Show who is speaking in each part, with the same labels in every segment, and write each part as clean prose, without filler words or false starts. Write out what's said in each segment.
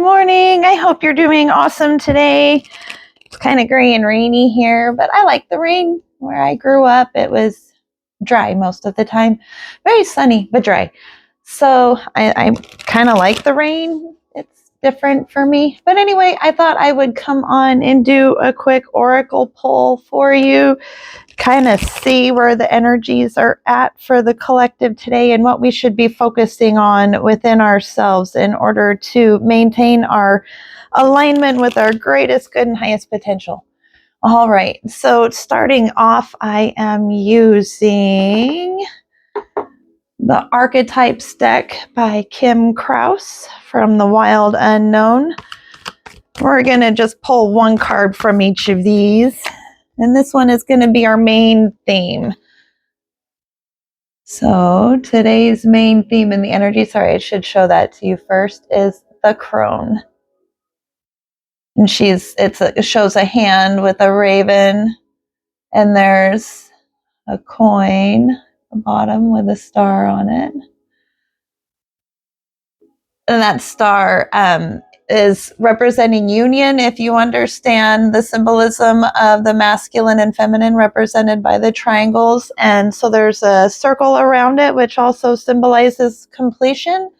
Speaker 1: morning. I hope you're doing awesome today. It's kind of gray and rainy here, but I like the rain. Where I grew up, it was dry most of the time. Very sunny, but dry. So I kind of like the rain. It's different for me. But anyway, I thought I would come on and do a quick oracle pull for you, kind of see where the energies are at for the collective today and what we should be focusing on within ourselves in order to maintain our alignment with our greatest good and highest potential. All right, so starting off, I am using the Archetypes deck by Kim Krause from the Wild Unknown. We're going to just pull one card from each of these. And this one is going to be our main theme. So today's main theme in the energy, sorry, I should show that to you first, is the crone. And it shows a hand with a raven, and there's a coin at the bottom with a star on it. And that star is representing union, if you understand the symbolism of the masculine and feminine represented by the triangles. And so there's a circle around it, which also symbolizes completion.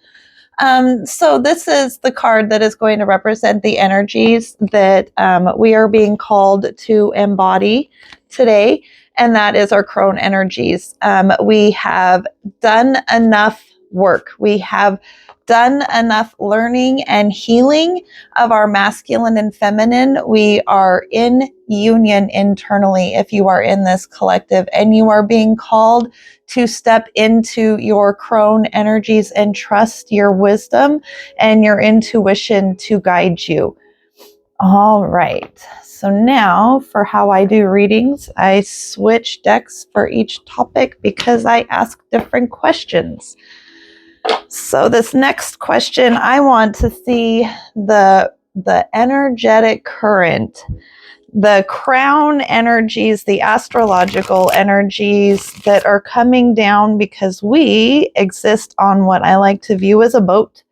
Speaker 1: So this is the card that is going to represent the energies that we are being called to embody today. And that is our crone energies. We have done enough work. We have done enough learning and healing of our masculine and feminine. We are in union internally if you are in this collective, and you are being called to step into your crone energies and trust your wisdom and your intuition to guide you. All right. So now for how I do readings, I switch decks for each topic because I ask different questions. So this next question, I want to see the energetic current, the crown energies, the astrological energies that are coming down because we exist on what I like to view as a boat.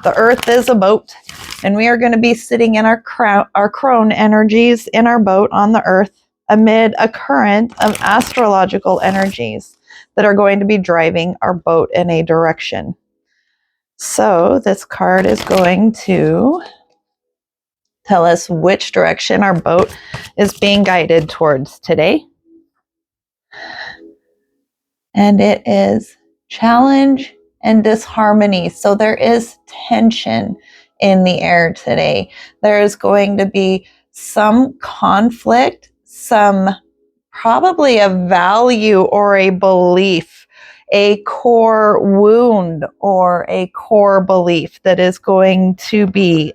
Speaker 1: The earth is a boat, and we are going to be sitting in our crone energies in our boat on the earth amid a current of astrological energies that are going to be driving our boat in a direction. So this card is going to tell us which direction our boat is being guided towards today. And it is challenge and disharmony. So there is tension in the air today. There is going to be some conflict, some probably a value or a belief, a core wound or a core belief that is going to be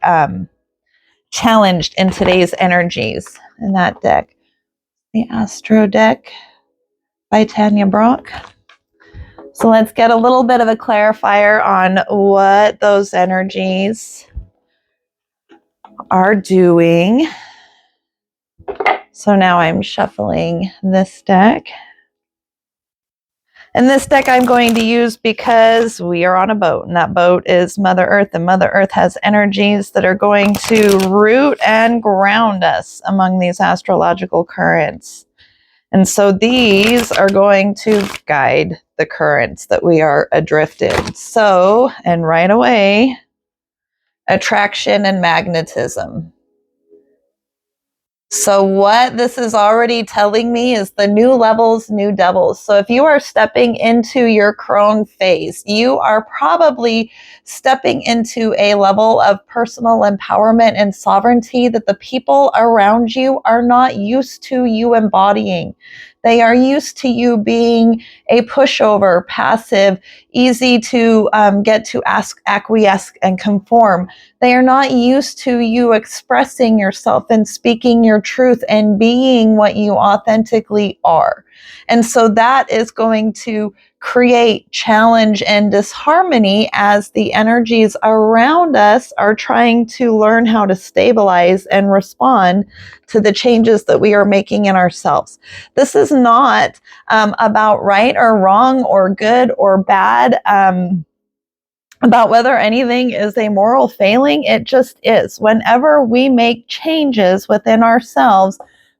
Speaker 1: challenged in today's energies in that deck. The Astro deck by Tanya Brock. So let's get a little bit of a clarifier on what those energies are doing. So now I'm shuffling this deck. And this deck I'm going to use because we are on a boat, and that boat is Mother Earth, and Mother Earth has energies that are going to root and ground us among these astrological currents. And so these are going to guide the currents that we are adrift in. So, and right away, attraction and magnetism. So what this is already telling me is the new levels, new devils. So if you are stepping into your crone phase, you are probably stepping into a level of personal empowerment and sovereignty that the people around you are not used to you embodying. They are used to you being a pushover, passive, easy to get to acquiesce and conform. They are not used to you expressing yourself and speaking your truth and being what you authentically are. And so that is going to create challenge and disharmony as the energies around us are trying to learn how to stabilize and respond to the changes that we are making in ourselves. This is not about right or wrong or good or bad. about whether anything is a moral failing. It just is. Whenever we make changes within ourselves,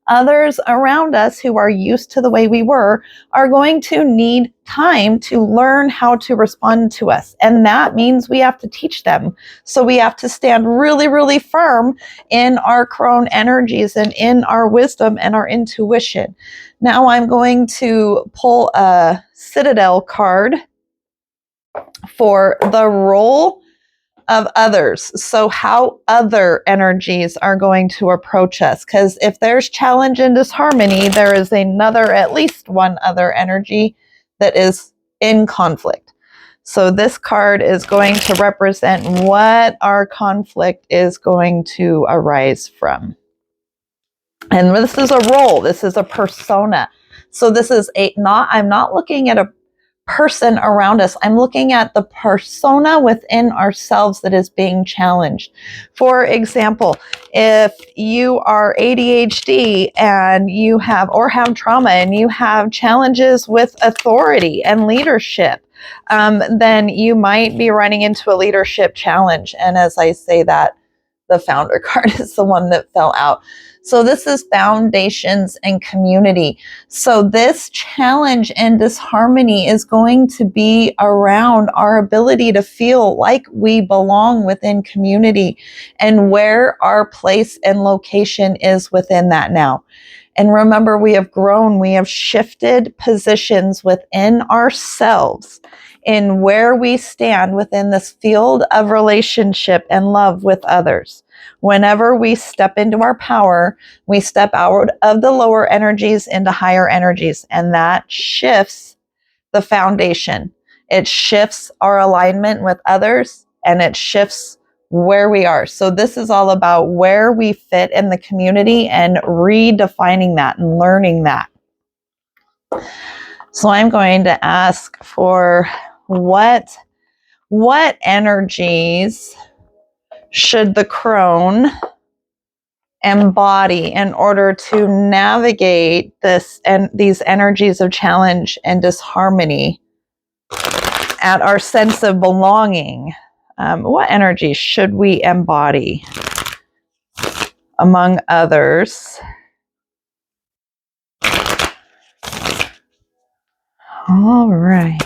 Speaker 1: others around us who are used to the way we were are going to need time to learn how to respond to us. And that means we have to teach them. So we have to stand really, really firm in our crone energies and in our wisdom and our intuition. Now I'm going to pull a Citadel card for the role of others. So how other energies are going to approach us. Because if there's challenge and disharmony, there is another, at least one other energy that is in conflict. So this card is going to represent what our conflict is going to arise from. And this is a role. This is a persona. So this is I'm not looking at a person around us. I'm looking at the persona within ourselves that is being challenged. For example, if you are ADHD and you have trauma and you have challenges with authority and leadership, then you might be running into a leadership challenge. And as I say that, the founder card is the one that fell out. So this is foundations and community. So this challenge and disharmony is going to be around our ability to feel like we belong within community and where our place and location is within that now. And remember, we have grown, we have shifted positions within ourselves in where we stand within this field of relationship and love with others. Whenever we step into our power, we step out of the lower energies into higher energies, and that shifts the foundation. It shifts our alignment with others, and it shifts where we are. So this is all about where we fit in the community and redefining that and learning that. So I'm going to ask for what energies should the crone embody in order to navigate this and these energies of challenge and disharmony at our sense of belonging? What energies should we embody among others? All right.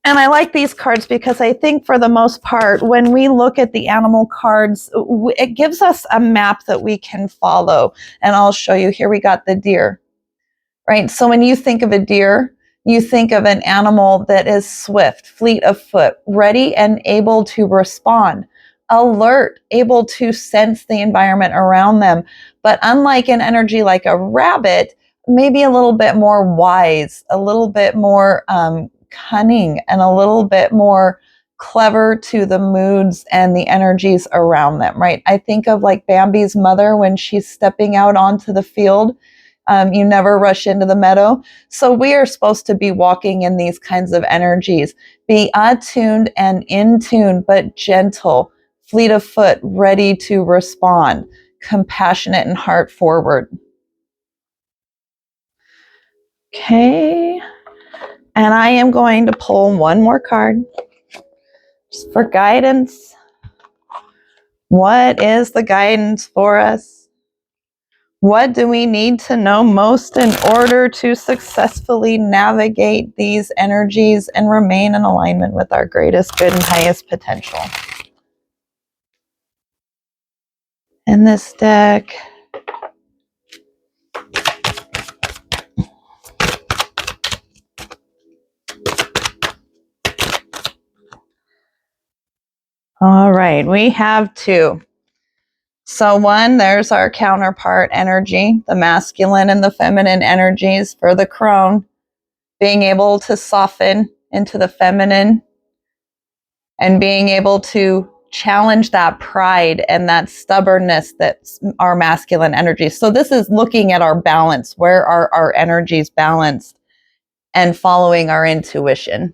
Speaker 1: And I like these cards because I think for the most part, when we look at the animal cards, it gives us a map that we can follow. And I'll show you. Here we got the deer, right? So when you think of a deer, you think of an animal that is swift, fleet of foot, ready and able to respond, alert, able to sense the environment around them. But unlike an energy like a rabbit, maybe a little bit more wise, a little bit more cunning, and a little bit more clever to the moods and the energies around them, right? I think of like Bambi's mother when she's stepping out onto the field. You never rush into the meadow. So we are supposed to be walking in these kinds of energies, be attuned and in tune, but gentle, fleet of foot, ready to respond, compassionate and heart forward. Okay. And I am going to pull one more card just for guidance. What is the guidance for us? What do we need to know most in order to successfully navigate these energies and remain in alignment with our greatest good and highest potential? In this deck, all right, we have two. So one, there's our counterpart energy, the masculine and the feminine energies for the crone, being able to soften into the feminine and being able to challenge that pride and that stubbornness that's our masculine energy. So this is looking at our balance. Where are our energies balanced and following our intuition?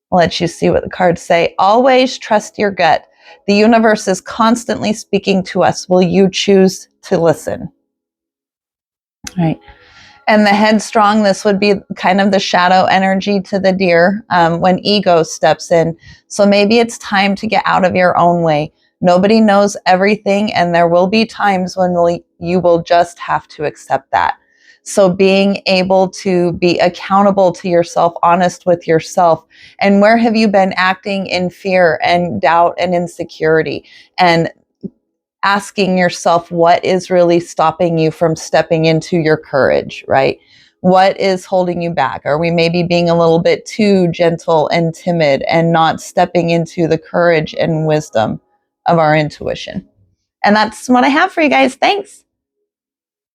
Speaker 1: I'll let you see what the cards say. Always trust your gut. The universe is constantly speaking to us. Will you choose to listen? All right. And the headstrong, this would be kind of the shadow energy to the deer when ego steps in. So maybe it's time to get out of your own way. Nobody knows everything, and there will be times when you will just have to accept that. So being able to be accountable to yourself, honest with yourself, and where have you been acting in fear and doubt and insecurity, and asking yourself what is really stopping you from stepping into your courage, right? What is holding you back? Are we maybe being a little bit too gentle and timid and not stepping into the courage and wisdom of our intuition? And that's what I have for you guys. Thanks.